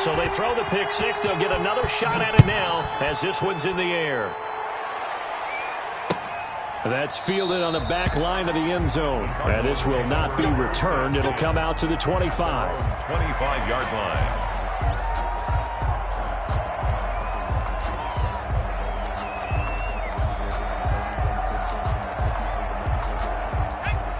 So they throw the pick six. They'll get another shot at it now as this one's in the air. That's fielded on the back line of the end zone. And this will not be returned. It'll come out to the 25. 25-yard line.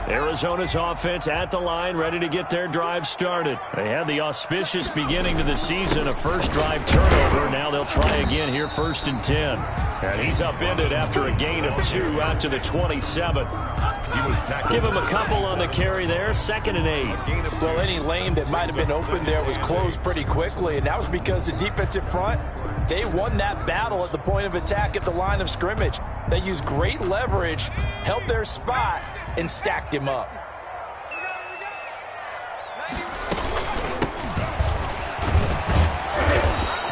Arizona's offense at the line, ready to get their drive started. They had the auspicious beginning to the season, a first drive turnover. Now they'll try again here, 1st and 10. And he's upended after a gain of 2 out to the 27. Give him a couple on the carry there, 2nd and 8. Well, any lane that might have been open there was closed pretty quickly, and that was because the defensive front, they won that battle at the point of attack at the line of scrimmage. They used great leverage, held their spot, and stacked him up.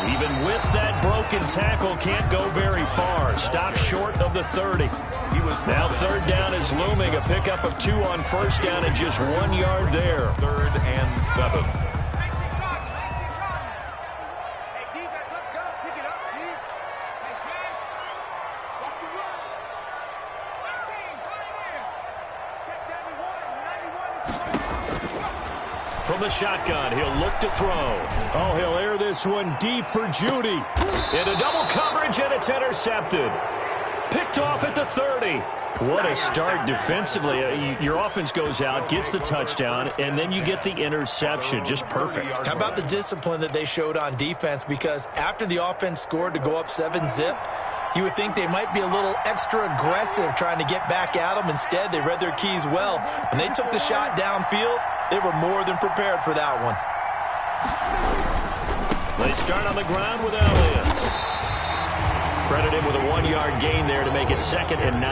Even with that broken tackle, can't go very far. Stopped short of the 30. Now 3rd down is looming. A pickup of 2 on 1st down and just 1 yard there. 3rd and 7. From the shotgun, he'll look to throw. Oh, he'll air this one deep for Judy. Into double coverage, and it's intercepted. Picked off at the 30. What a start defensively. Your offense goes out, gets the touchdown, and then you get the interception. Just perfect. How about the discipline that they showed on defense? Because after the offense scored to go up 7-zip, you would think they might be a little extra aggressive trying to get back at them. Instead, they read their keys well. When they took the shot downfield, they were more than prepared for that one. They start on the ground with Elliott. Credit him with a 1-yard gain there to make it 2nd and 9.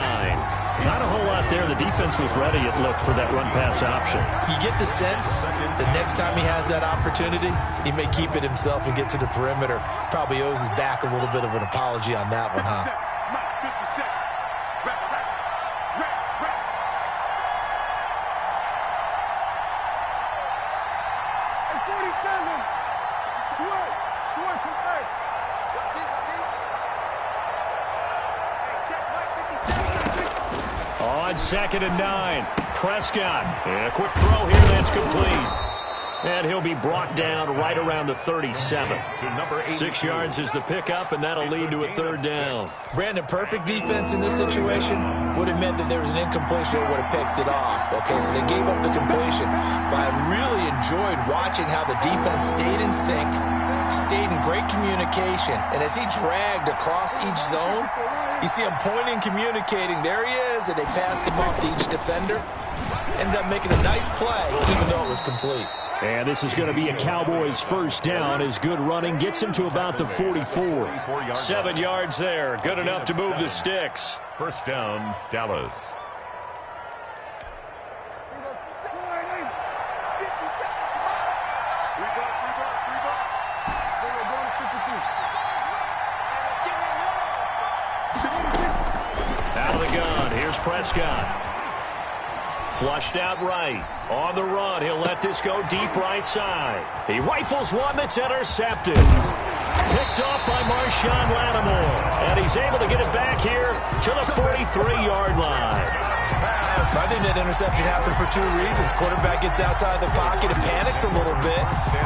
Not a whole lot there. The defense was ready, it looked, for that run-pass option. You get the sense that next time he has that opportunity, he may keep it himself and get to the perimeter. Probably owes his back a little bit of an apology on that one, huh? On 2nd and 9, Prescott. And a quick throw here, that's complete. And he'll be brought down right around the 37. 6 yards is the pickup, and that'll lead to a 3rd down. Brandon, perfect defense in this situation would have meant that there was an incompletion that would have picked it off. Okay, so they gave up the completion. But I really enjoyed watching how the defense stayed in sync, stayed in great communication, and as he dragged across each zone, you see him pointing, communicating. There he is, and they passed him off to each defender. Ended up making a nice play, even though it was complete. And this is going to be a Cowboys 1st down. His good running gets him to about the 44. 7 yards there. Good enough to move the sticks. 1st down, Dallas. Out of the gun, here's Prescott. Flushed out right. On the run, he'll let this go deep right side. He rifles one that's intercepted. Picked off by Marshawn Lattimore. And he's able to get it back here to the 43-yard line. I think that interception happened for 2 reasons. Quarterback gets outside the pocket and panics a little bit,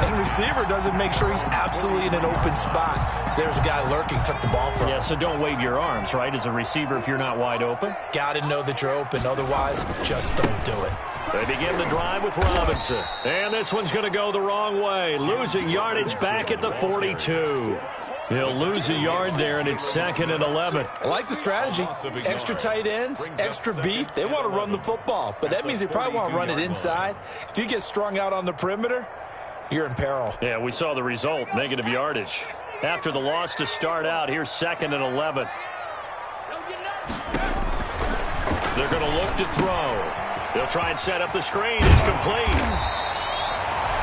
and receiver doesn't make sure he's absolutely in an open spot. So there's a guy lurking, took the ball from him. Yeah, so don't wave your arms, right, as a receiver if you're not wide open. Got to know that you're open. Otherwise, just don't do it. They begin the drive with Robinson. And this one's going to go the wrong way. Losing yardage back at the 42. He'll lose a yard there, and it's 2nd and 11. I like the strategy. Extra tight ends, extra beef. They want to run the football, but that means they probably want to run it inside. If you get strung out on the perimeter, you're in peril. Yeah, we saw the result, negative yardage. After the loss to start out, here's 2nd and 11. They're going to look to throw. They'll try and set up the screen. It's complete.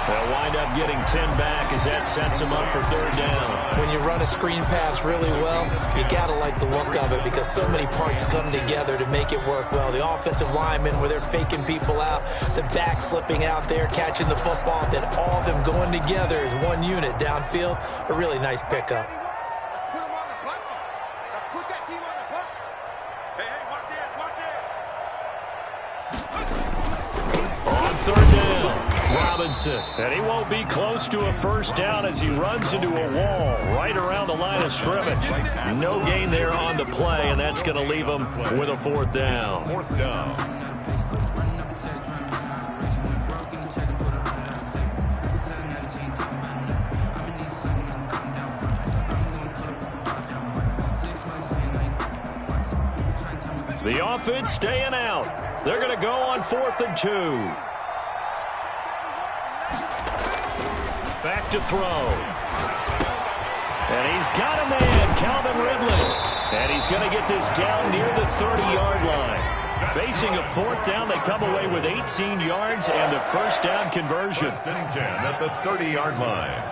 They'll wind up getting 10 back as that sets them up for third down. When you run a screen pass really well, you got to like the look of it because so many parts come together to make it work well. The offensive linemen, where they're faking people out, the back slipping out there, catching the football, then all of them going together as one unit downfield. A really nice pickup. Let's put them on the buses. Let's put that team on the bus. Hey, watch it, watch it. On third down, Robinson. And he won't be close to a first down as he runs into a wall right around the line of scrimmage. No gain there on the play, and that's going to leave him with a fourth down. Fourth down. The offense staying out. They're going to go on 4th and 2. Back to throw. And he's got a man, Calvin Ridley. And he's going to get this down near the 30-yard line. Facing a fourth down, they come away with 18 yards and the first down conversion. 10 at the 30-yard line.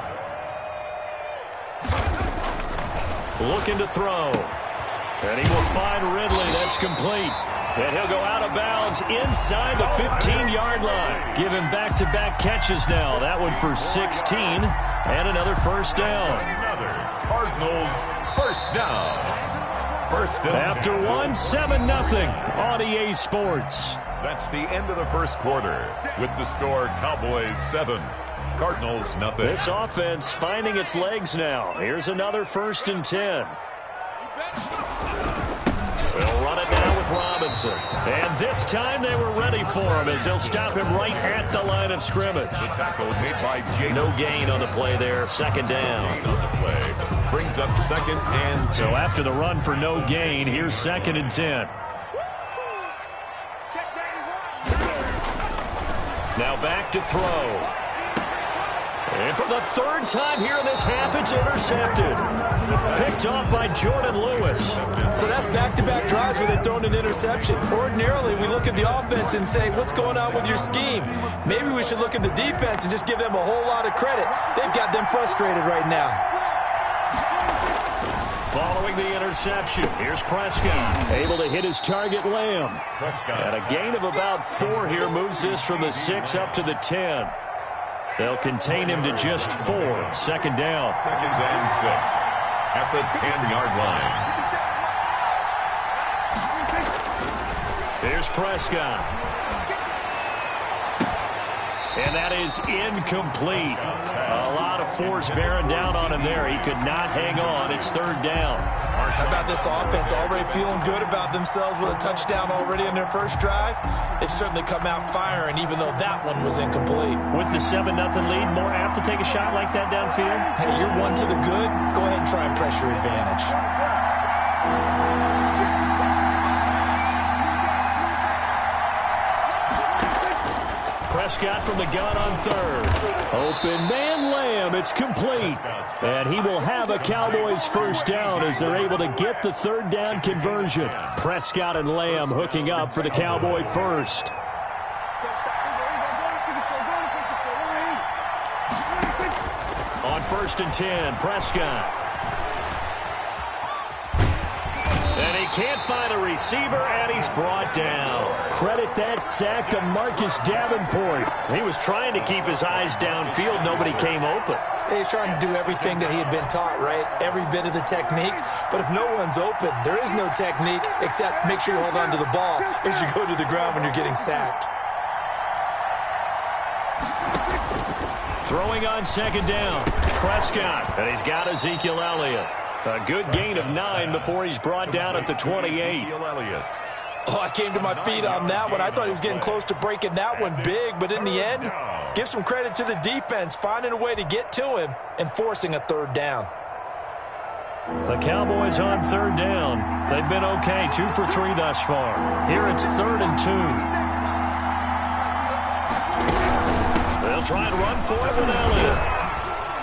Looking to throw. And he will find Ridley. That's complete. And he'll go out of bounds inside the 15-yard line. Give him back-to-back catches now. That one for 16 and another first down. Another Cardinals first down. First down. After one, 7-0 on EA Sports. That's the end of the first quarter with the score Cowboys 7, Cardinals nothing. This offense finding its legs now. Here's another 1st and 10. They'll run it now with Robinson. And this time they were ready for him as they'll stop him right at the line of scrimmage. The tackle made by Jay. No gain on the play there. Second down. On the play. Brings up 2nd and 10. So after the run for no gain, here's 2nd and 10. Now back to throw. And for the third time here in this half, it's intercepted. Picked off by Jordan Lewis. So that's back-to-back drives where they've thrown an interception. Ordinarily, we look at the offense and say, what's going on with your scheme? Maybe we should look at the defense and just give them a whole lot of credit. They've got them frustrated right now. Following the interception, here's Prescott. Able to hit his target, Lamb. Prescott. And a gain of about 4 here moves this from the 6 up to the 10. They'll contain him to just 4. Second down. 2nd and 6 at the 10-yard line. Here's Prescott. And that is incomplete. A lot of force bearing down on him there. He could not hang on. It's third down. How about this offense already feeling good about themselves with a touchdown already in their first drive? They've certainly come out firing, even though that one was incomplete. With the 7-0 lead, more apt to take a shot like that downfield? Hey, you're one to the good. Go ahead and try and pressure advantage. Prescott from the gun on third. Open man Lamb. It's complete. And he will have a Cowboys first down as they're able to get the third down conversion. Prescott and Lamb hooking up for the Cowboy first. On 1st and 10, Prescott. And he can't find a receiver, and he's brought down. Credit that sack to Marcus Davenport. He was trying to keep his eyes downfield. Nobody came open. He's trying to do everything that he had been taught, right? Every bit of the technique. But if no one's open, there is no technique except make sure you hold on to the ball as you go to the ground when you're getting sacked. Throwing on second down, Prescott. And he's got Ezekiel Elliott. A good gain of 9 before he's brought down at the 28. Oh, I came to my feet on that one. I thought he was getting close to breaking that one big, but in the end, give some credit to the defense, finding a way to get to him and forcing a third down. The Cowboys on third down. They've been okay, 2 for 3 thus far. Here it's 3rd and 2. They'll try and run for it with Elliott.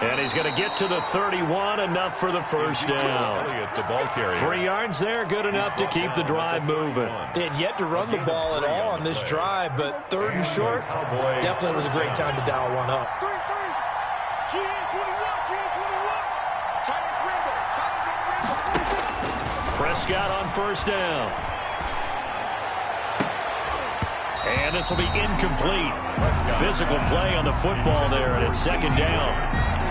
And he's going to get to the 31, enough for the first down. 3 yards there, good enough to keep the drive moving. They had yet to run the ball at all on this drive, but 3rd and short, definitely was a great time to dial one up. Prescott on first down. And this will be incomplete. Physical play on the football there, and it's second down.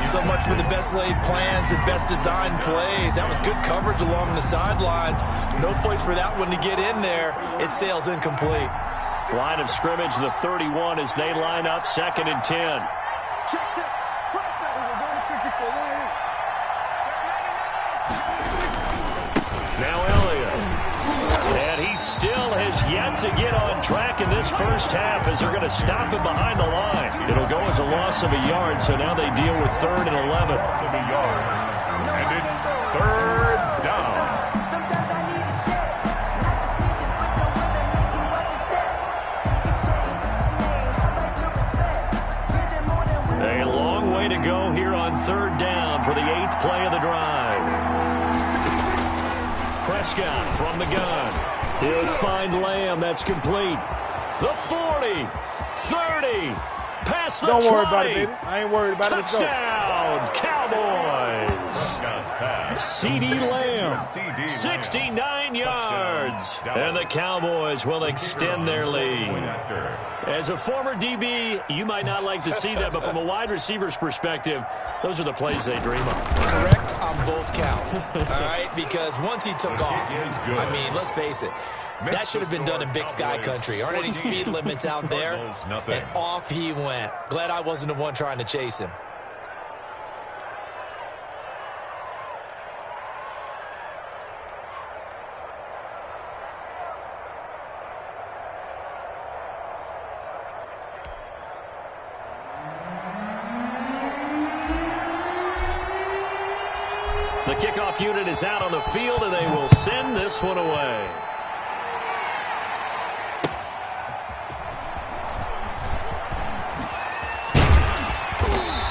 So much for the best laid plans and best designed plays. That was good coverage along the sidelines. No place for that one to get in there. It sails incomplete. Line of scrimmage, the 31 as they line up, 2nd and 10. Now Elliott. And he still has yet to get on track in this first half as they're going to stop him behind the line. It'll go as a loss of a yard, so now they deal with 3rd and 11. Loss of a yard. And it's 3rd down. A long way to go here on 3rd down for the 8th play of the drive. Prescott from the gun. He'll find Lamb. That's complete. The 40, 30, past the 20. Don't worry about it, baby. I ain't worried about it. Let's go. Touchdown, Cowboys. CeeDee Lamb, 69 yards. And the Cowboys will extend their lead. As a former DB, you might not like to see that, but from a wide receiver's perspective, those are the plays they dream of. Correct on both counts, all right? Because once he took off, I mean, let's face it, that should have been done in Big Sky Country. Aren't any speed limits out there? And off he went. Glad I wasn't the one trying to chase him. The kickoff unit is out on the field, and they will send this one away.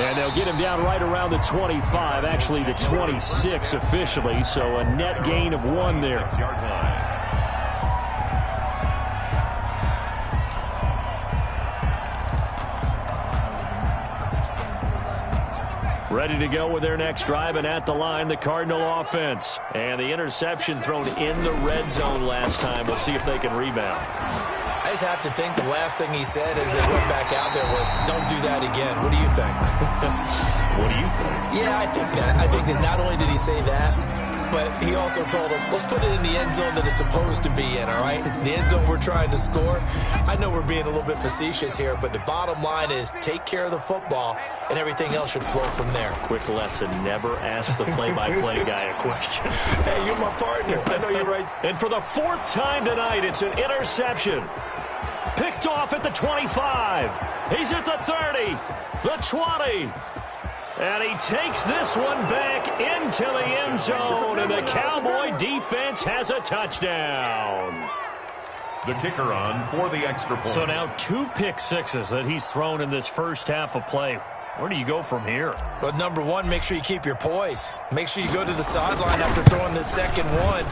And they'll get him down right around the 25, actually the 26 officially, so a net gain of 1 there. 6-yard line. Ready to go with their next drive, and at the line, the Cardinal offense. And the interception thrown in the red zone last time. We'll see if they can rebound. I just have to think the last thing he said as they went back out there was, don't do that again. What do you think? What do you think? Yeah, I think that. I think that not only did he say that, but he also told him, let's put it in the end zone that it's supposed to be in, all right? The end zone we're trying to score. I know we're being a little bit facetious here, but the bottom line is take care of the football, and everything else should flow from there. Quick lesson, never ask the play-by-play guy a question. Hey, you're my partner. I know you're right. And for the 4th time tonight, it's an interception. Picked off at the 25. He's at the 30, the 20. And he takes this one back into the end zone, and the Cowboy defense has a touchdown. The kicker on for the extra point. So now 2 pick sixes that he's thrown in this first half of play. Where do you go from here? Well, number one, make sure you keep your poise. Make sure you go to the sideline after throwing this second one,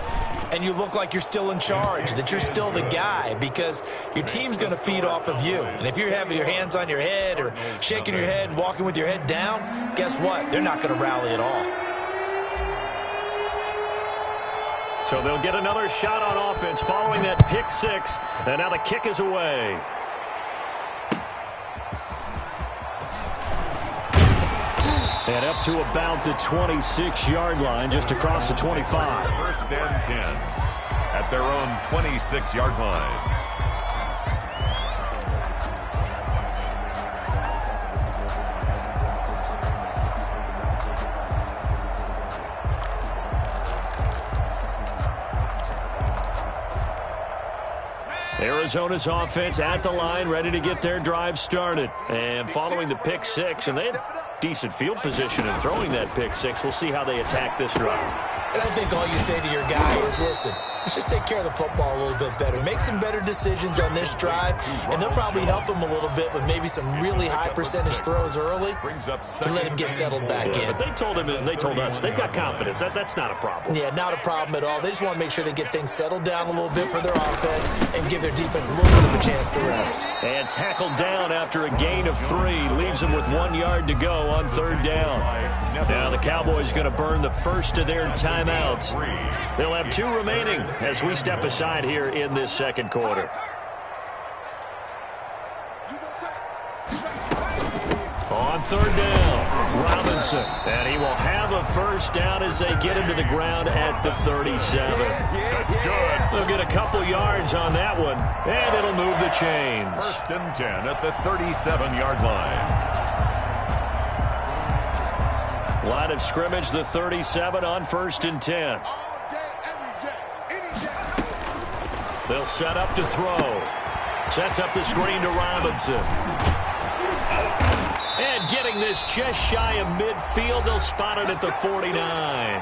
and you look like you're still in charge, that you're still the guy, because your team's going to feed off of you. And if you're having your hands on your head or shaking your head and walking with your head down, guess what? They're not going to rally at all. So they'll get another shot on offense following that pick six, and now the kick is away. And up to about the 26-yard line, just across the 25. 1st and 10 at their own 26-yard line. Arizona's offense at the line, ready to get their drive started. And following the pick six, and they had decent field position in throwing that pick six. We'll see how they attack this drive. And I think all you say to your guy is, listen, let's just take care of the football a little bit better. Make some better decisions on this drive, and they'll probably help him a little bit with maybe some really high percentage throws early to let him get settled back in. But they told him and they told us they've got confidence. That's not a problem. Yeah, not a problem at all. They just want to make sure they get things settled down a little bit for their offense and give their defense a little bit of a chance to rest. And tackled down after a gain of 3. Leaves them with 1 yard to go on 3rd down. Now the Cowboys going to burn the first of their timeouts. They'll have 2 remaining as we step aside here in this second quarter. On 3rd down, Robinson. And he will have a first down as they get him to the ground at the 37. That's good. They'll get a couple yards on that one, and it'll move the chains. 1st and 10 at the 37-yard line. Line of scrimmage, the 37 on 1st and 10. All day, every day, any day. They'll set up to throw. Sets up the screen to Robinson. And getting this just shy of midfield, they'll spot it at the 49.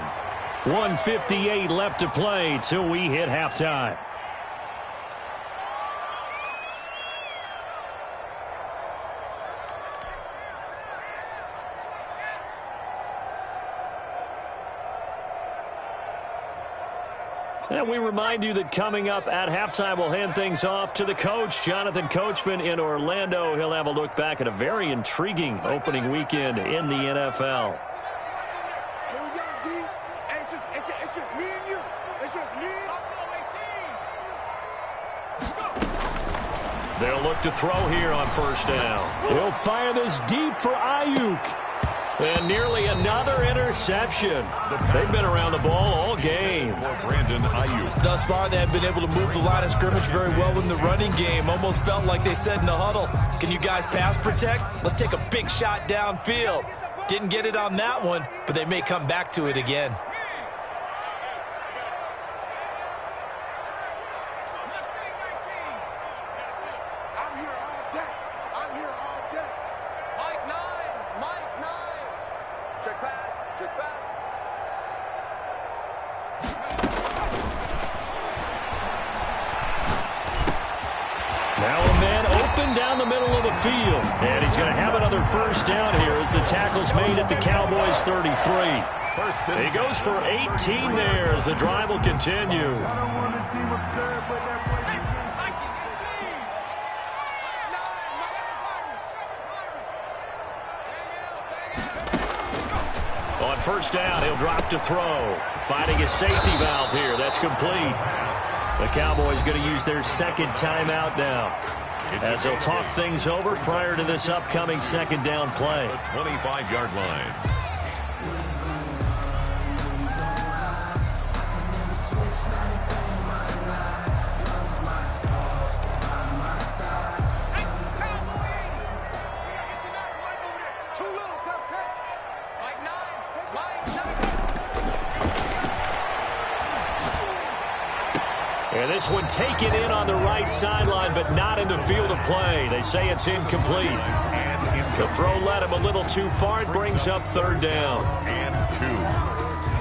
1:58 left to play till we hit halftime. And we remind you that coming up at halftime, we'll hand things off to the coach, Jonathan Coachman in Orlando. He'll have a look back at a very intriguing opening weekend in the NFL. Here we go, D. Hey, it's just me and you. It's just me. They'll look to throw here on 1st down. He'll fire this deep for Ayuk. And nearly another interception. They've been around the ball all game. Brandon Ayuk. Thus far, they have been able to move the line of scrimmage very well in the running game. Almost felt like they said in the huddle, can you guys pass protect? Let's take a big shot downfield. Didn't get it on that one, but they may come back to it again. I'm here all day. I'm here all day. Mike 9. Mike 9. Check pass. Check pass. Now a man open down the middle of the field. And he's going to have another first down here as the tackle's made at the Cowboys 33. He goes for 18 there as the drive will continue. On 1st down, he'll drop to throw. Finding a safety valve here. That's complete. The Cowboys going to use their 2nd timeout now, as they'll talk things over prior to this upcoming 2nd down play. The 25-yard line. And this one taken in on the right sideline, but not in the field of play. They say it's incomplete. The throw led him a little too far. It brings up 3rd down. And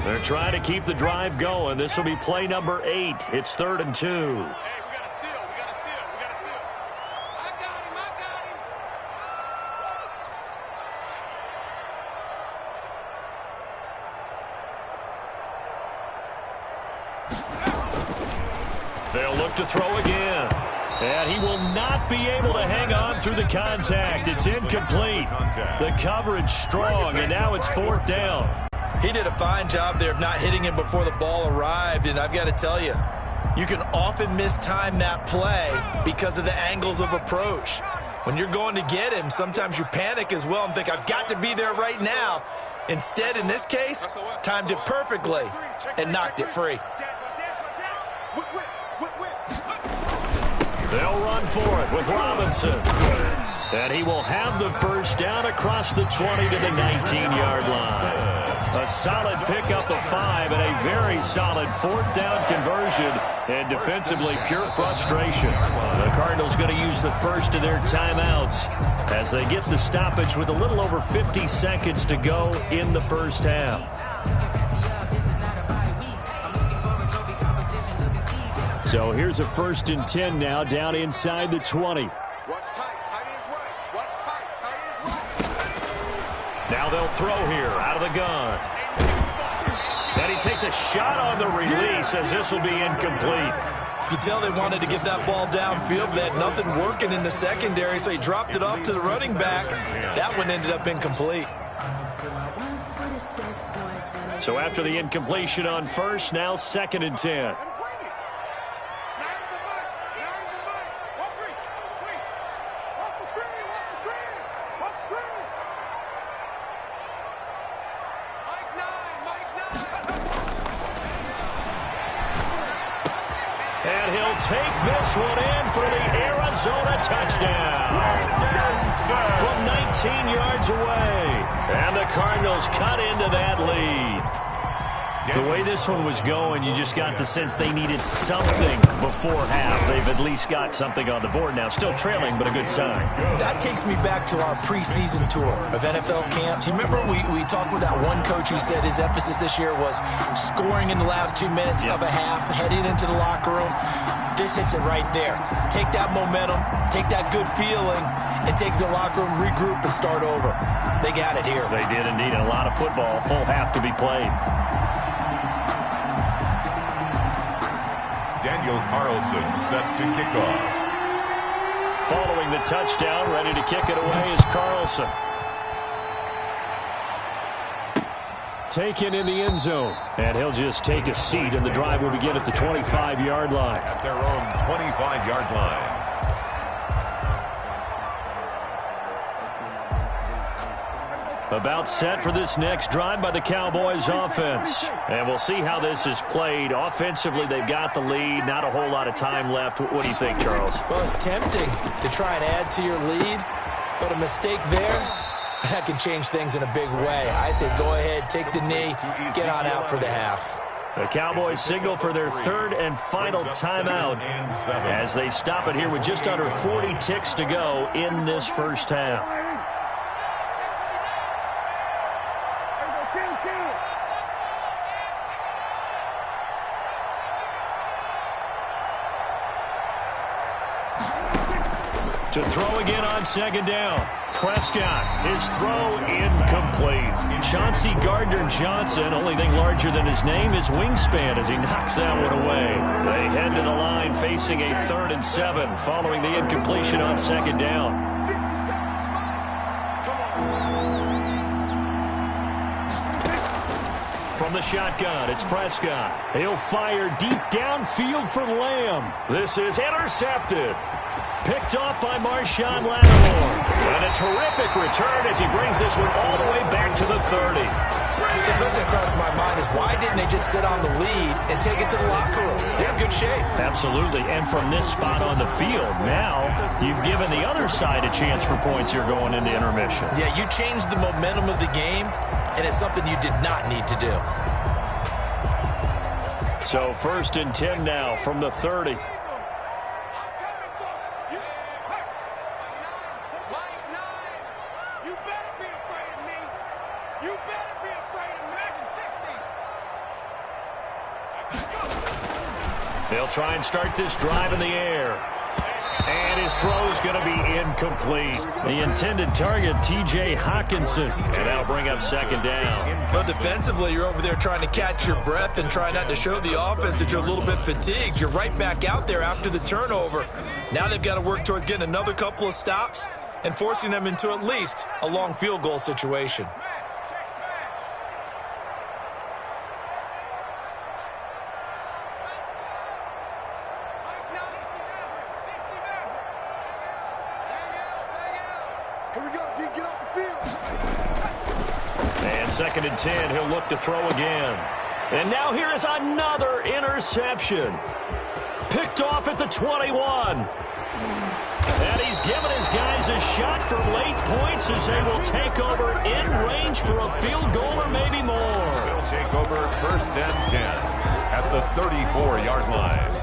2. They're trying to keep the drive going. This will be play number 8. It's 3rd and 2. Hey, we got a seal. We got a seal. We got a seal. I got him. I got him. They'll look to throw again. And he will not be able to hang on through the contact. It's incomplete. The coverage strong, and now it's 4th down. He did a fine job there of not hitting him before the ball arrived, and I've got to tell you, you can often mistime that play because of the angles of approach. When you're going to get him, sometimes you panic as well and think, I've got to be there right now. Instead, in this case, timed it perfectly and knocked it free. They'll run for it with Robinson. And he will have the first down across the 20 to the 19-yard line. A solid pickup of 5 and a very solid 4th down conversion. And defensively, pure frustration. The Cardinals going to use the first of their timeouts as they get the stoppage with a little over 50 seconds to go in the first half. So here's a 1st and 10 now, down inside the 20. What's tight? Tight is right. What's tight? Tight is right. Now they'll throw here out of the gun. And he takes a shot on the release as this will be incomplete. You could tell they wanted to get that ball downfield, but they had nothing working in the secondary, so he dropped it off to the running back. That one ended up incomplete. So after the incompletion on 1st, now 2nd and 10. And he'll take this one in for the Arizona touchdown. From 19 yards away. And the Cardinals cut into that lead. The way this one was going, you just got the sense they needed something before half. They've at least got something on the board now. Still trailing, but a good sign. That takes me back to our preseason tour of NFL camps. You remember we talked with that one coach who said his emphasis this year was scoring in the last 2 minutes of a half, heading into the locker room. This hits it right there. Take that momentum, take that good feeling, and take the locker room, regroup, and start over. They got it here. They did indeed. And a lot of football, full half to be played. Daniel Carlson set to kick off. Following the touchdown, ready to kick it away is Carlson. Taken in the end zone. And he'll just take a seat, and the drive will begin at the 25-yard line. At their own 25-yard line. About set for this next drive by the Cowboys offense. And we'll see how this is played. Offensively, they've got the lead. Not a whole lot of time left. What do you think, Charles? Well, it's tempting to try and add to your lead, but a mistake there, that can change things in a big way. I say go ahead, take the knee, get on out for the half. The Cowboys signal for their 3rd and final timeout as they stop it here with just under 40 ticks to go in this first half. To throw again on 2nd down. Prescott, his throw incomplete. Chauncey Gardner-Johnson, only thing larger than his name is wingspan as he knocks that one away. They head to the line facing a 3rd and 7 following the incompletion on 2nd down. From the shotgun, it's Prescott. He'll fire deep downfield for Lamb. This is intercepted. Picked off by Marshawn Lattimore. And a terrific return as he brings this one all the way back to the 30. So the first thing that crossed my mind is why didn't they just sit on the lead and take it to the locker room? They're in good shape. Absolutely. And from this spot on the field, now you've given the other side a chance for points here going into intermission. Yeah, you changed the momentum of the game, and it's something you did not need to do. So 1st and 10 now from the 30. They'll try and start this drive in the air. And his throw is going to be incomplete. The intended target, T.J. Hawkinson. And that'll bring up 2nd down. But defensively, you're over there trying to catch your breath and try not to show the offense that you're a little bit fatigued. You're right back out there after the turnover. Now they've got to work towards getting another couple of stops and forcing them into at least a long field goal situation. And 2nd and 10, he'll look to throw again. And now here is another interception. Picked off at the 21. And he's given his guys a shot for late points as they will take over in range for a field goal or maybe more. They'll take over 1st and 10 at the 34-yard line.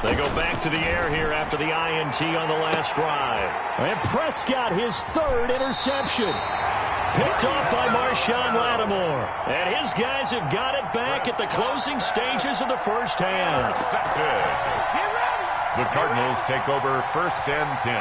They go back to the air here after the INT on the last drive. And Prescott, his third interception. Picked off by Marshawn Lattimore. And his guys have got it back at the closing stages of the first half. The Cardinals take over 1st and 10.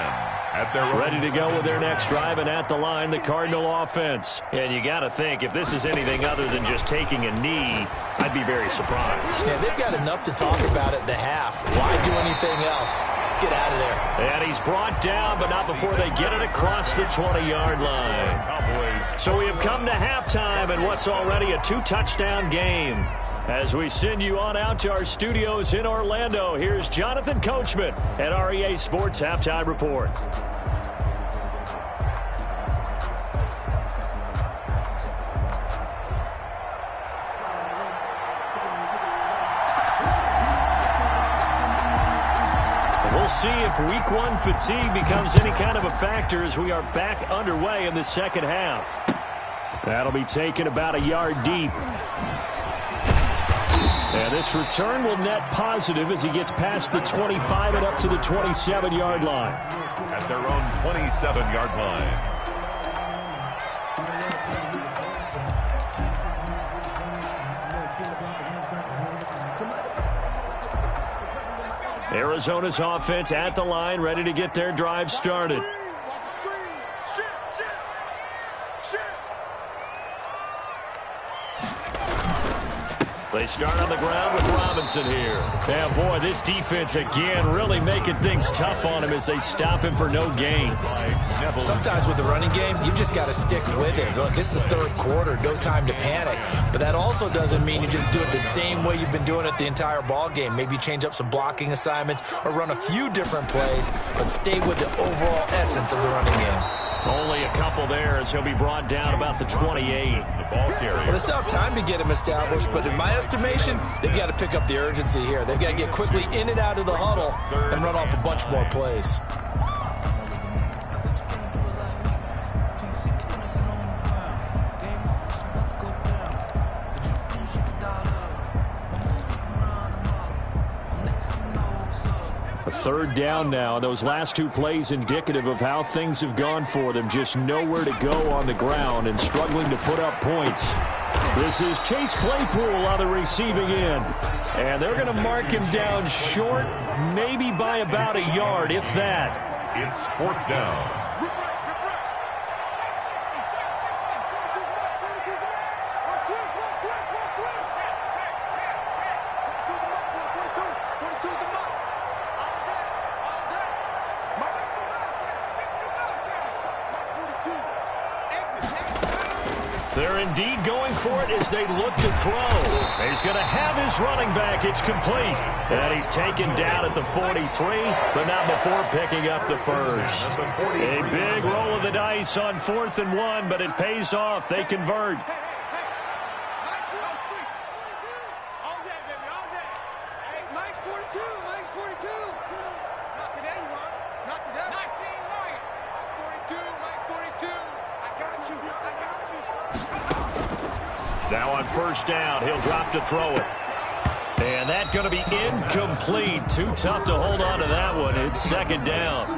At their ready to go with their next drive, and at the line, the Cardinal offense. And you got to think, if this is anything other than just taking a knee, I'd be very surprised. Yeah, they've got enough to talk about at the half. Why do anything else? Just get out of there. And he's brought down, but not before they get it across the 20-yard line. So we have come to halftime in what's already a 2-touchdown game. As we send you on out to our studios in Orlando, here's Jonathan Coachman at REA Sports Halftime Report. We'll see if Week 1 fatigue becomes any kind of a factor as we are back underway in the second half. That'll be taken about a yard deep. And this return will net positive as he gets past the 25 and up to the 27-yard line. At their own 27-yard line. Arizona's offense at the line, ready to get their drive started. They start on the ground with Robinson here. Yeah, boy, this defense again really making things tough on him as they stop him for no gain. Sometimes with the running game, you've just got to stick with it. Look, it's the third quarter, no time to panic. But that also doesn't mean you just do it the same way you've been doing it the entire ball game. Maybe change up some blocking assignments or run a few different plays, but stay with the overall essence of the running game. Only a couple there as he'll be brought down about the 28. The ball carrier. Well, they still have time to get him established, but in my estimation, they've got to pick up the urgency here. They've got to get quickly in and out of the huddle and run off a bunch more plays. Third down now. Those last two plays indicative of how things have gone for them. Just nowhere to go on the ground and struggling to put up points. This is Chase Claypool on the receiving end. And they're going to mark him down short, maybe by about a yard, if that. It's 4th down. They're indeed going for it as they look to throw. He's going to have his running back. It's complete. And he's taken down at the 43, but not before picking up the first. A big roll of the dice on 4th and 1, but it pays off. They convert. Now on first down, he'll drop to throw it. And that's going to be incomplete. Too tough to hold on to that one. It's second down.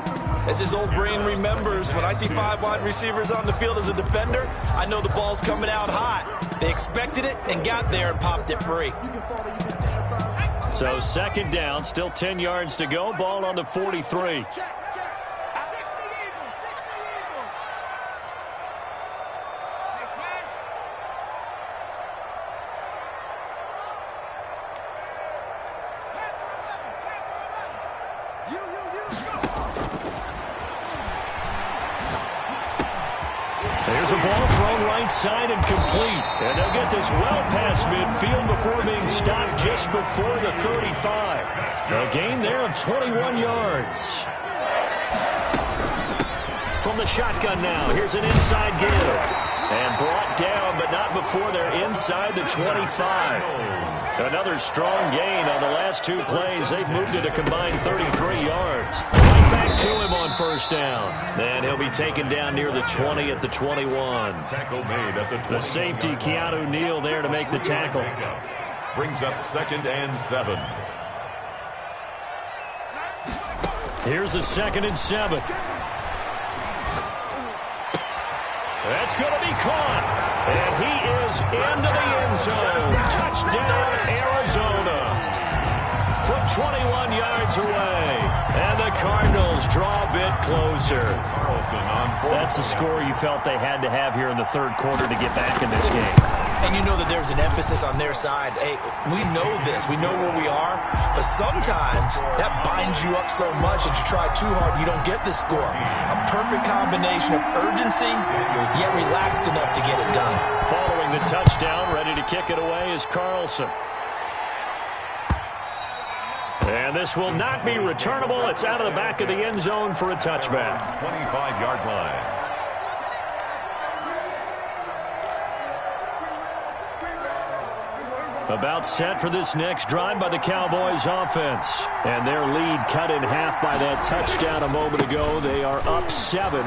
As his old brain remembers, when I see 5 wide receivers on the field as a defender, I know the ball's coming out hot. They expected it and got there and popped it free. So second down, still 10 yards to go. Ball on the 43. There's a ball thrown right side and complete. And they'll get this well past midfield before being stopped just before the 35. A gain there of 21 yards. From the shotgun now, here's an inside give. And brought down, but not before they're inside the 25. Another strong gain on the last two plays. They've moved it a combined 33 yards. Right back to him on first down. Then he'll be taken down near the 20 at the 21. Tackle made at the 20. The safety, Keanu Neal, there to make the tackle. Brings up 2nd and 7. Here's a 2nd and 7. That's going to be caught. And he is into the end zone. Touchdown, Arizona. From 21 yards away. And the Cardinals draw a bit closer. That's a score you felt they had to have here in the third quarter to get back in this game. And you know that there's an emphasis on their side. Hey, we know this. We know where we are. But sometimes that binds you up so much that you try too hard, you don't get the score. A perfect combination of urgency, yet relaxed enough to get it done. Following the touchdown, ready to kick it away is Carlson. And this will not be returnable. It's out of the back of the end zone for a touchback. 25-yard line. About set for this next drive by the Cowboys offense. And their lead cut in half by that touchdown a moment ago. They are up 7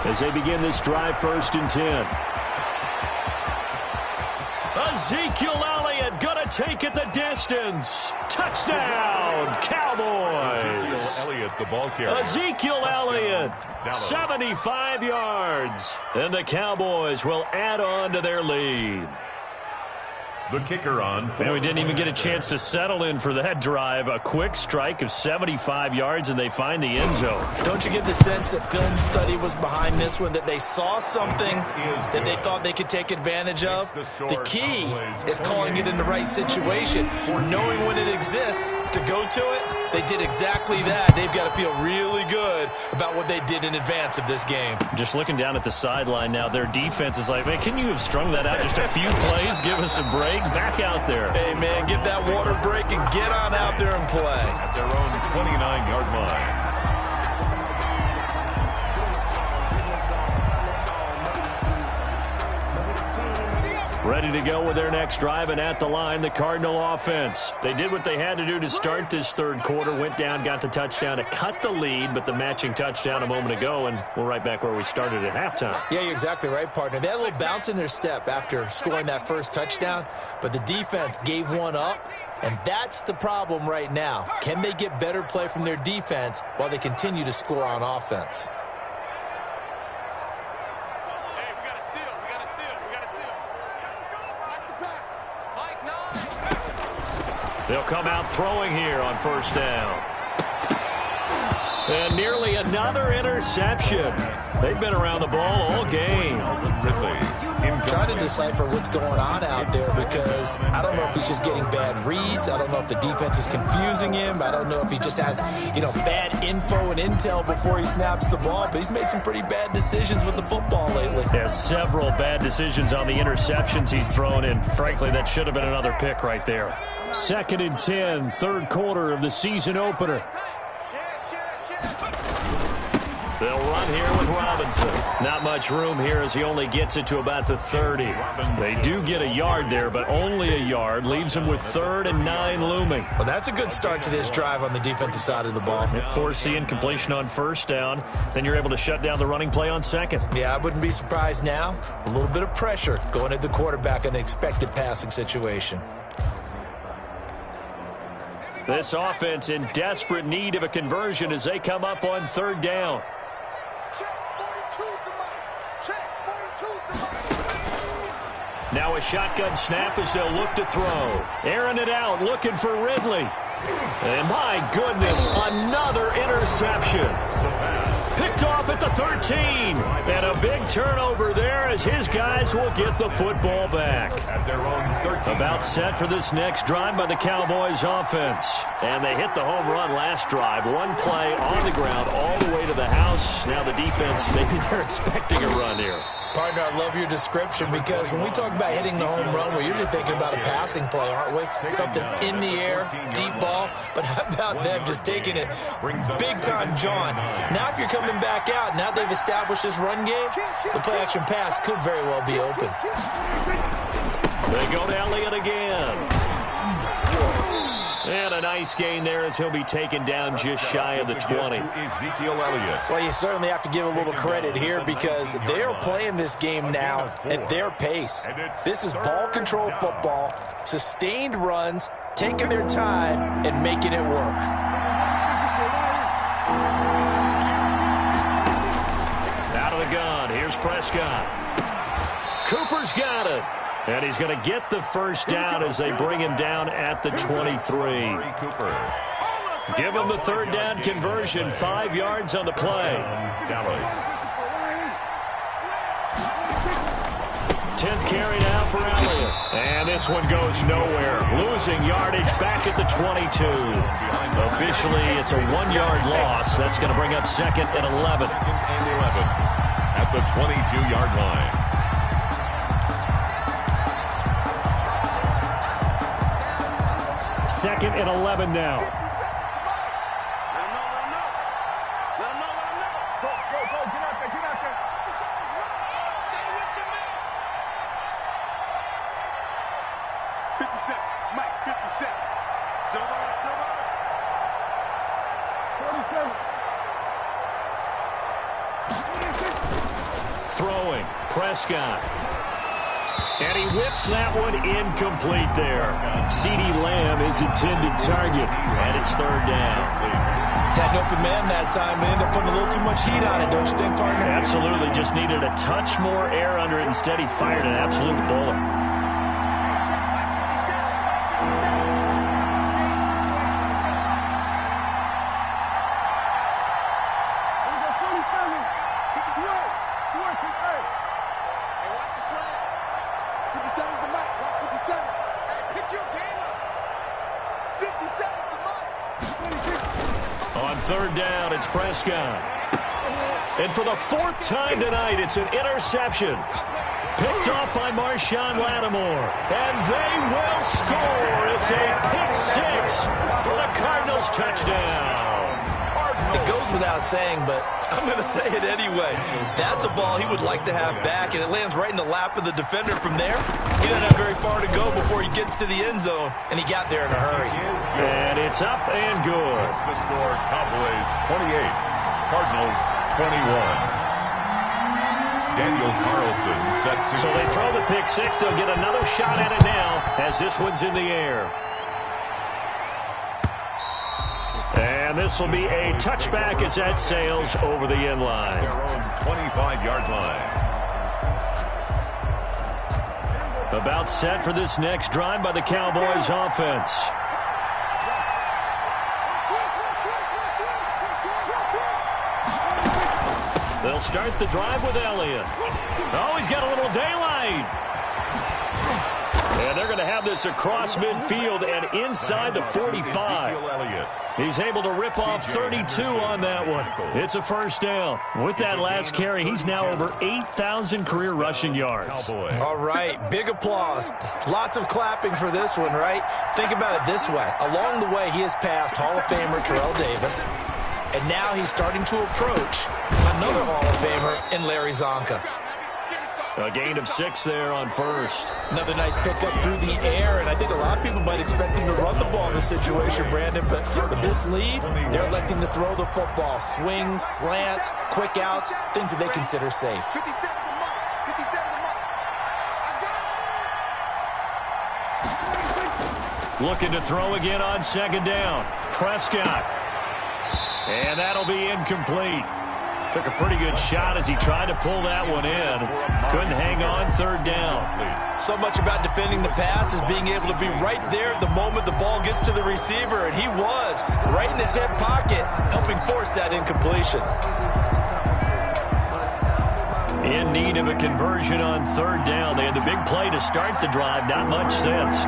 as they begin this drive 1st and 10. Ezekiel Elliott going to take it the distance. Touchdown, Cowboys. Ezekiel Elliott, the ball carrier. Ezekiel Elliott, 75 yards. And the Cowboys will add on to their lead. The kicker on. And we didn't even get a chance to settle in for that drive. A quick strike of 75 yards, and they find the end zone. Don't you get the sense that film study was behind this one, that they saw something that they thought they could take advantage of? The key is calling it in the right situation, knowing when it exists to go to it. They did exactly that. They've got to feel really good about what they did in advance of this game. Just looking down at the sideline now, their defense is like, man, can you have strung that out just a few plays? Give us a break. Back out there. Hey, man, give that water break and get on out there and play. At their own 29-yard line. Ready to go with their next drive, and at the line, the Cardinal offense. They did what they had to do to start this third quarter, went down, got the touchdown to cut the lead, but the matching touchdown a moment ago, and we're right back where we started at halftime. Yeah, you're exactly right, partner. They had a little bounce in their step after scoring that first touchdown, but the defense gave one up, and that's the problem right now. Can they get better play from their defense while they continue to score on offense? They'll come out throwing here on 1st down. And nearly another interception. They've been around the ball all game. Trying to decipher what's going on out there, because I don't know if he's just getting bad reads. I don't know if the defense is confusing him. I don't know if he just has, bad info and intel before he snaps the ball. But he's made some pretty bad decisions with the football lately. Yeah, several bad decisions on the interceptions he's thrown, and frankly, that should have been another pick right there. 2nd and 10, third quarter of the season opener. They'll run here with Robinson. Not much room here as he only gets it to about the 30. They do get a yard there, but only a yard. Leaves him with 3rd and 9 looming. Well, that's a good start to this drive on the defensive side of the ball. Force the incompletion on 1st down. Then you're able to shut down the running play on 2nd. Yeah, I wouldn't be surprised now. A little bit of pressure going at the quarterback in an expected passing situation. This offense in desperate need of a conversion as they come up on 3rd down. Now a shotgun snap as they'll look to throw. Airing it out, looking for Ridley. And my goodness, another interception. Picked off at the 13. And a big turnover there as his guys will get the football back. At their own 13. About set for this next drive by the Cowboys offense. And they hit the home run last drive. One play on the ground all the way to the house. Now the defense, maybe they're expecting a run here. Partner, I love your description, because when we talk about hitting the home run, we're usually thinking about a passing play, aren't we? Something in the air, deep ball. But how about them just taking it big-time John? Now if you're coming back out, now they've established this run game, the play-action pass could very well be open. They go to Elliott again. And a nice gain there as he'll be taken down just shy of the 20. Ezekiel Elliott. Well, you certainly have to give a little credit here, because they're playing this game now at their pace. This is ball control football, sustained runs, taking their time and making it work. Here's Prescott. Cooper's got it. And he's going to get the first down as they bring him down at the 23. Cooper. Give him the third down conversion. 5 yards on the play. Dallas. 10th carry now for Elliott. And this one goes nowhere. Losing yardage back at the 22. Officially, it's a 1-yard loss. That's going to bring up 2nd and 11. 2nd and 11 at the 22-yard line. Second and 11 now. Let him know. Go, get out there. 57, Mike, 57. Silver. 47. Throwing. Prescott. And he whips that one incomplete there. CeeDee Lamb is intended target. And it's third down. Had an open man that time and ended up putting a little too much heat on it, don't you think, partner? Absolutely. Just needed a touch more air under it. Instead, he fired an absolute bullet. On third down, it's Prescott. And for the 4th time tonight, it's an interception. Picked off by Marshawn Lattimore. And they will score. It's a pick 6 for the Cardinals touchdown. It goes without saying, but I'm going to say it anyway. That's a ball he would like to have back, and it lands right in the lap of the defender from there. He doesn't have very far to go before he gets to the end zone, and he got there in a hurry. And it's up and good. That's the score. Cowboys 28, Cardinals 21. Daniel Carlson set to... So they throw the pick 6. They'll get another shot at it now as this one's in the air. And this will be a touchback as that sails over the end line. Their own 25-yard line. About set for this next drive by the Cowboys offense. They'll start the drive with Elliott. Oh, he's got a little daylight. And they're going to have this across midfield and inside the 45. He's able to rip off 32 on that one. It's a first down. With that last carry, he's now over 8,000 career rushing yards. All right, big applause. Lots of clapping for this one, right? Think about it this way. Along the way, he has passed Hall of Famer Terrell Davis, and now he's starting to approach another Hall of Famer in Larry Zonka. A gain of 6 there on first. Another nice pickup through the air, and I think a lot of people might expect him to run the ball in this situation, Brandon, but with this lead, they're electing to throw the football. Swings, slants, quick outs, things that they consider safe. Looking to throw again on second down. Prescott. And that'll be incomplete. Took a pretty good shot as he tried to pull that one in. Couldn't hang on third down. So much about defending the pass is being able to be right there at the moment the ball gets to the receiver, and he was right in his hip pocket, helping force that incompletion. In need of a conversion on third down. They had the big play to start the drive. Not much sense.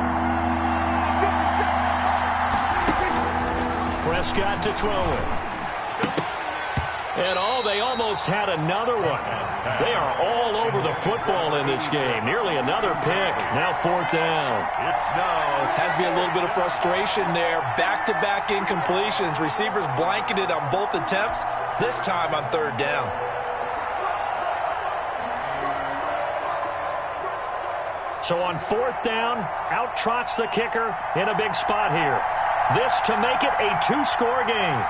Prescott to throw it. And they almost had another one. They are all over the football in this game. Nearly another pick. Now fourth down. Has to be a little bit of frustration there. Back-to-back incompletions. Receivers blanketed on both attempts. This time on third down. So on fourth down, out trots the kicker in a big spot here. This to make it a 2-score game.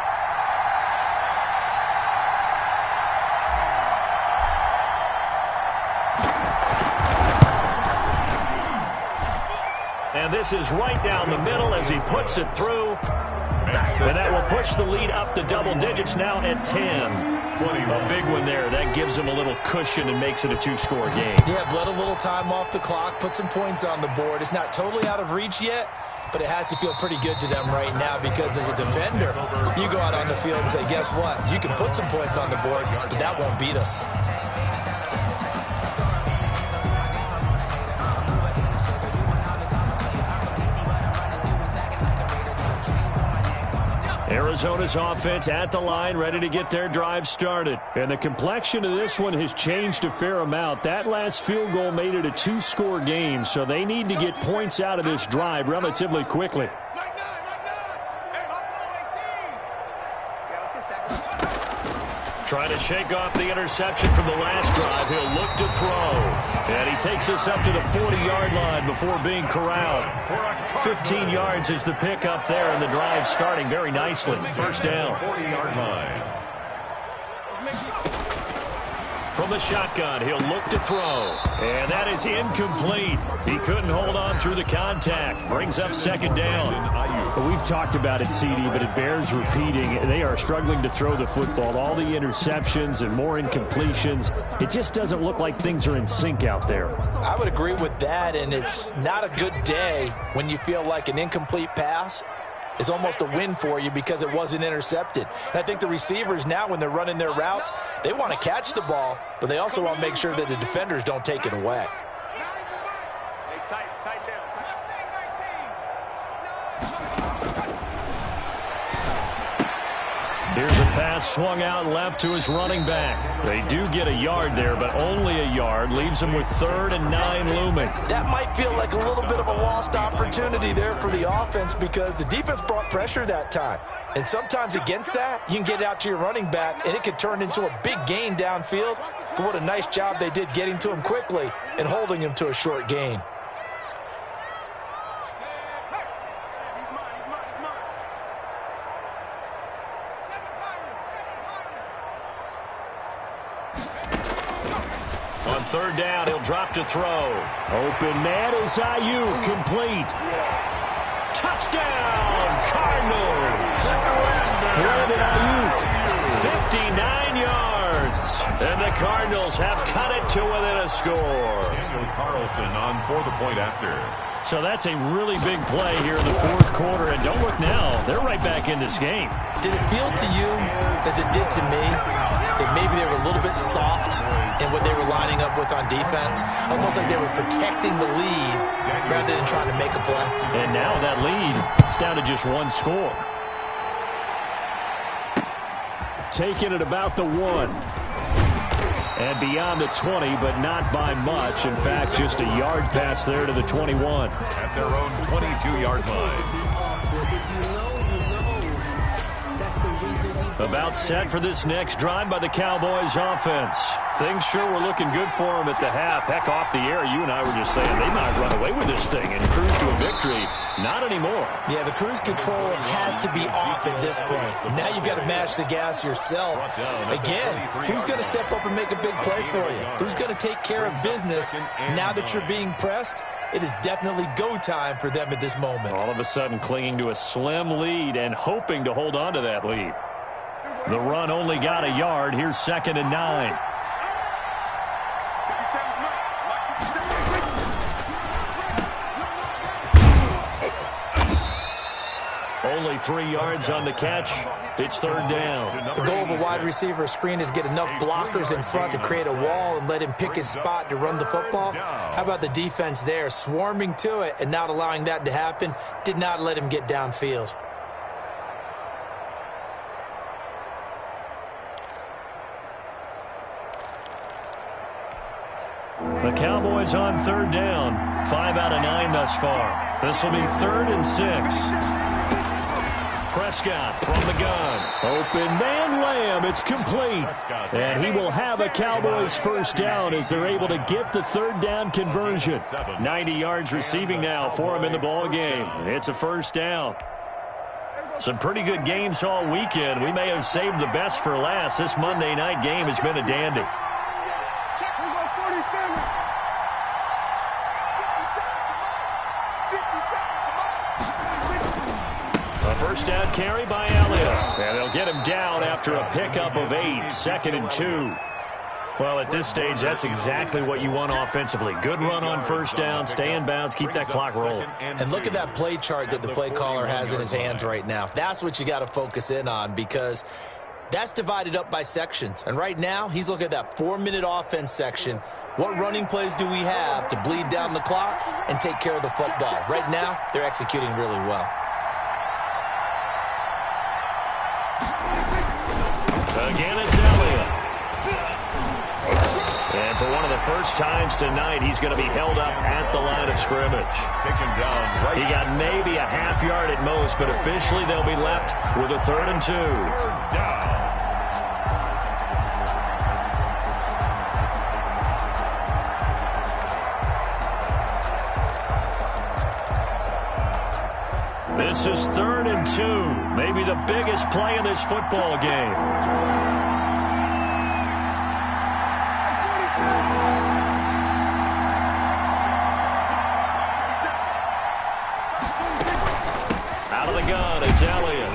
And this is right down the middle as he puts it through. And that will push the lead up to double digits now at 10. A big one there. That gives them a little cushion and makes it a two-score game. Yeah, bled a little time off the clock, put some points on the board. It's not totally out of reach yet, but it has to feel pretty good to them right now because as a defender, you go out on the field and say, guess what? You can put some points on the board, but that won't beat us. Arizona's offense at the line, ready to get their drive started. And the complexion of this one has changed a fair amount. That last field goal made it a two-score game, so they need to get points out of this drive relatively quickly. Trying to shake off the interception from the last drive. He'll look to throw. And he takes us up to the 40-yard line before being corralled. 15 yards is the pick up there, and the drive starting very nicely. First down. 40-yard line. From the shotgun, he'll look to throw. And that is incomplete. He couldn't hold on through the contact. Brings up second down. We've talked about it, CD, but it bears repeating. They are struggling to throw the football. All the interceptions and more incompletions. It just doesn't look like things are in sync out there. I would agree with that, and it's not a good day when you feel like an incomplete pass is almost a win for you because it wasn't intercepted. And I think the receivers now, when they're running their routes, they want to catch the ball, but they also want to make sure that the defenders don't take it away. Here's a pass swung out left to his running back. They do get a yard there, but only a yard. Leaves him with 3rd and 9 looming. That might feel like a little bit of a lost opportunity there for the offense because the defense brought pressure that time. And sometimes against that, you can get out to your running back, and it could turn into a big gain downfield. But what a nice job they did getting to him quickly and holding him to a short gain. On 3rd down, he'll drop to throw. Open man is Ayuk, complete. Touchdown, Cardinals! Brandon Ayuk. 59 yards. And the Cardinals have cut it to within a score. Daniel Carlson on for the point after. So that's a really big play here in the 4th quarter. And don't look now, they're right back in this game. Did it feel to you, as it did to me, that maybe they were a little bit soft in what they were lining up with on defense? Almost like they were protecting the lead rather than trying to make a play. And now that lead is down to just 1 score. Taking it about the 1. And beyond the 20, but not by much. In fact, just a yard pass there to the 21. At their own 22-yard line. About set for this next drive by the Cowboys offense. Things sure were looking good for them at the half. Heck, off the air, you and I were just saying they might run away with this thing and cruise to a victory. Not anymore. Yeah, the cruise control has to be off at this point. Now you've got to match the gas yourself. Again, who's going to step up and make a big play for you? Who's going to take care of business now that you're being pressed? It is definitely go time for them at this moment. All of a sudden clinging to a slim lead and hoping to hold on to that lead. The run only got a yard. Here's 2nd and 9. Only 3 yards on the catch. It's 3rd down. The goal of a wide receiver screen is get enough blockers in front to create a wall and let him pick his spot to run the football. How about the defense there, swarming to it and not allowing that to happen? Did not let him get downfield. The Cowboys on 3rd down. 5 out of 9 thus far. This will be 3rd and 6. Prescott from the gun. Open man, Lamb. It's complete. And he will have a Cowboys first down as they're able to get the 3rd down conversion. 90 yards receiving now for him in the ball game. It's a first down. Some pretty good games all weekend. We may have saved the best for last. This Monday night game has been a dandy. First down carry by Elliott. And they'll get him down after after a pickup of 8, 2nd and 2. Well, at this stage, that's exactly what you want offensively. Good run on first down, stay in bounds, keep that clock rolling. And look at that play chart that the play caller has in his hands right now. That's what you got to focus in on, because that's divided up by sections. And right now, he's looking at that 4-minute offense section. What running plays do we have to bleed down the clock and take care of the football? Right now, they're executing really well. Again, it's Elliott. And for one of the first times tonight, he's going to be held up at the line of scrimmage. Taken down right. He got maybe a half yard at most, but officially they'll be left with a 3rd and 2. Third down. This is 3rd and 2, maybe the biggest play in this football game. Out of the gun, it's Elliott.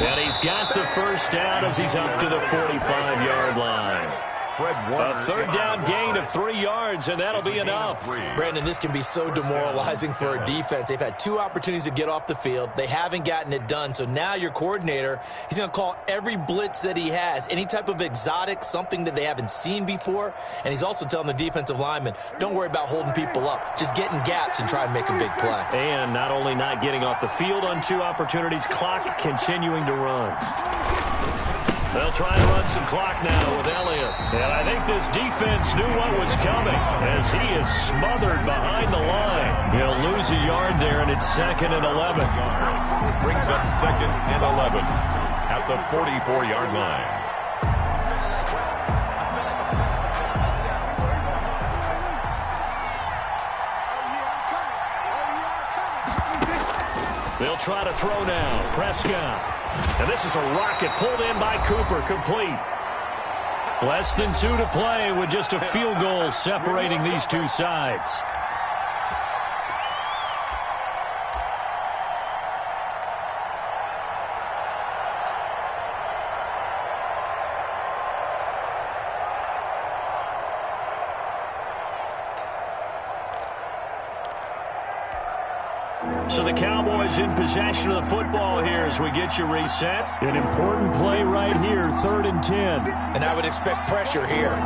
And he's got the first down as he's up to the 45-yard line. A 3rd down gain of 3 yards, and that'll be enough. Brandon, this can be so demoralizing for a defense. They've had 2 opportunities to get off the field. They haven't gotten it done. So now your coordinator, he's going to call every blitz that he has, any type of exotic, something that they haven't seen before. And he's also telling the defensive lineman, don't worry about holding people up. Just get in gaps and try and make a big play. And not only not getting off the field on 2 opportunities, clock continuing to run. They'll try to run some clock now with Elliott. And I think this defense knew what was coming as he is smothered behind the line. He'll lose a yard there, and it's 2nd and 11. Brings up 2nd and 11 at the 44-yard line. They'll try to throw now. Prescott. And this is a rocket pulled in by Cooper, complete. Less than 2 to play with just a field goal separating these 2 sides. So the Cowboys in possession of the football here as we get you reset. An important play right here, 3rd and 10. And I would expect pressure here.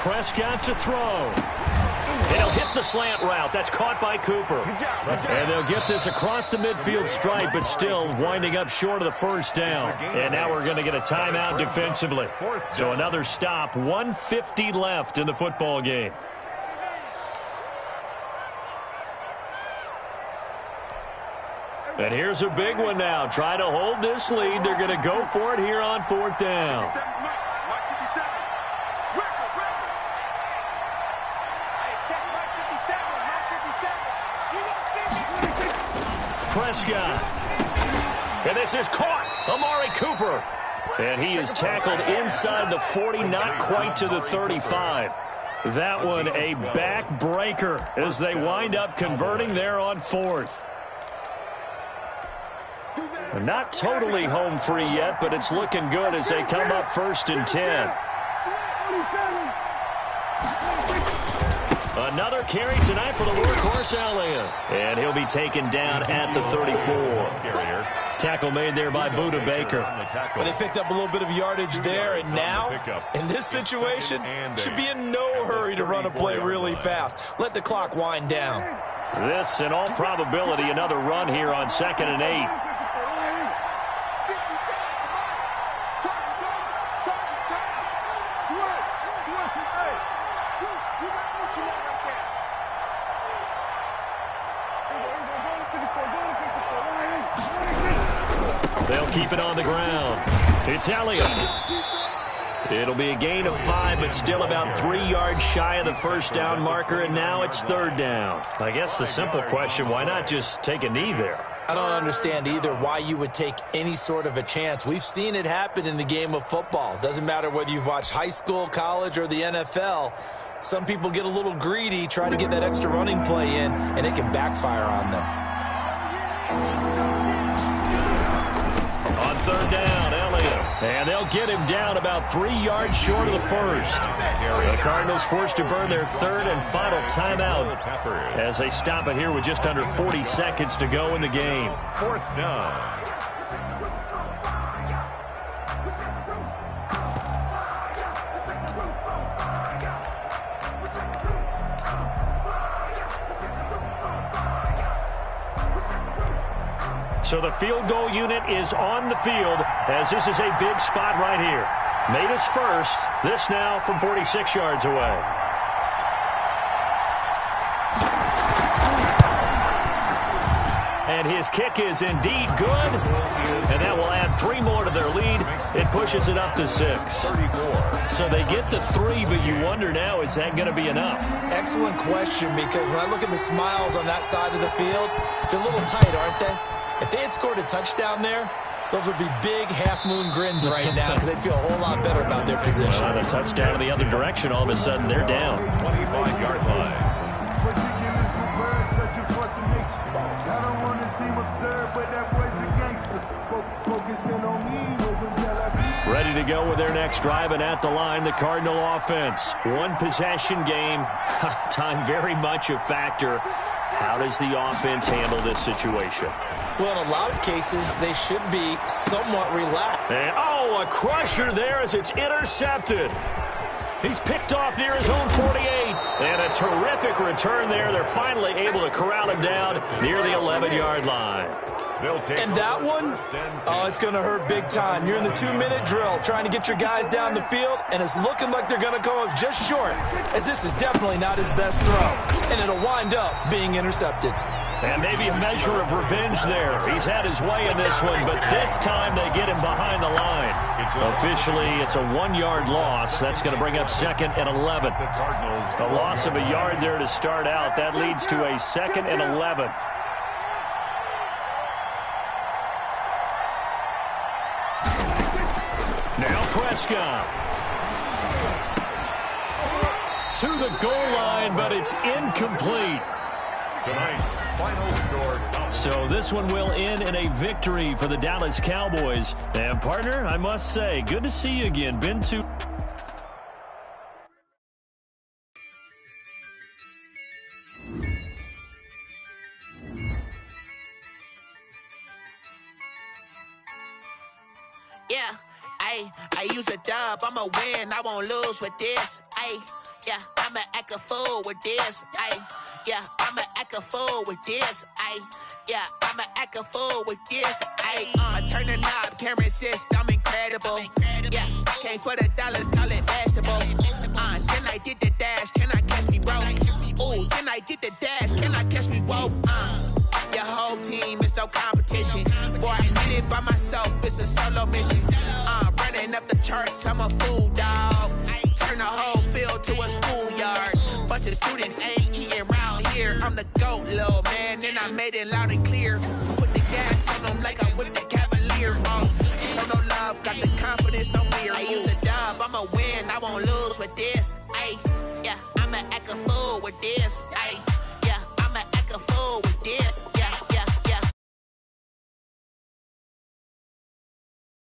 Prescott to throw. And he'll hit the slant route. That's caught by Cooper. And they'll get this across the midfield stripe, but still winding up short of the first down. And now we're going to get a timeout defensively. So another stop, 1:50 left in the football game. And here's a big one now. Try to hold this lead. They're going to go for it here on 4th down. Prescott. And this is caught. Amari Cooper. And he is tackled inside the 40, not quite to the 35. That one a backbreaker as they wind up converting there on 4th. Not totally home free yet, but it's looking good as they come up 1st and 10. Another carry tonight for the workhorse Elliott. And he'll be taken down at the 34. Tackle made there by Budda Baker. Well, they picked up a little bit of yardage there, and now, in this situation, should be in no hurry to run a play really fast. Let the clock wind down. This, in all probability, another run here on 2nd and 8. They'll keep it on the ground. It's Elliott. It'll be a gain of 5, but still about 3 yards shy of the first down marker, and now it's 3rd down. I guess the simple question, why not just take a knee there? I don't understand either why you would take any sort of a chance. We've seen it happen in the game of football. Doesn't matter whether you've watched high school, college, or the NFL. Some people get a little greedy, try to get that extra running play in, and it can backfire on them. On third down, Elliott. And they'll get him down about 3 yards short of the first. The Cardinals forced to burn their third and final timeout as they stop it here with just under 40 seconds to go in the game. Fourth down. So the field goal unit is on the field as this is a big spot right here. Made his first. This now from 46 yards away. And his kick is indeed good. And that will add 3 more to their lead. It pushes it up to 6. 34. So they get to 3, but you wonder now, is that going to be enough? Excellent question, because when I look at the smiles on that side of the field, they're a little tight, aren't they? If they had scored a touchdown there, those would be big half-moon grins right now because they'd feel a whole lot better about their position. Well, the touchdown in the other direction, all of a sudden they're down. 25-yard line. Ready to go with their next drive, and at the line, the Cardinal offense. One possession game, time very much a factor. How does the offense handle this situation? Well, in a lot of cases, they should be somewhat relaxed. And, a crusher there as it's intercepted. He's picked off near his own 48. And a terrific return there. They're finally able to corral him down near the 11-yard line. And that one, it's going to hurt big time. You're in the 2-minute drill trying to get your guys down the field, and it's looking like they're going to go just short, as this is definitely not his best throw. And it'll wind up being intercepted. And maybe a measure of revenge there. He's had his way in this one, but this time they get him behind the line. Officially, it's a 1-yard loss. That's going to bring up 2nd and 11. A loss of a yard there to start out. That leads to a 2nd and 11. Now Prescott. To the goal line, but it's incomplete. Tonight's final score. So this one will end in a victory for the Dallas Cowboys. And partner, I must say, good to see you again. Been to... Yeah, I use a dub, I'ma win, I won't lose with this. Yeah, I'ma act a fool with this. Yeah, I'ma act a fool with this. Yeah, I'ma act a fool with this. I turn the knob, can't resist, I'm incredible. Yeah, came for the dollars, call it vegetable. Then I did the dash, can I catch me, bro? Ooh, then I did the dash, can I catch me, whoa? Your whole team is no competition. Boy, I did it by myself, it's a solo mission. Running up the charts, I'm a fool, dog. Turn the whole field to a schoolyard. Bunch of students ain't eating round here. I'm the GOAT, little man, and I made it loud and clear. Put the gas on them like I'm with the Cavalier. Show no love, got the confidence, no fear. I use a dub, I'ma win, I won't lose with this. Yeah, I'ma act a fool with this.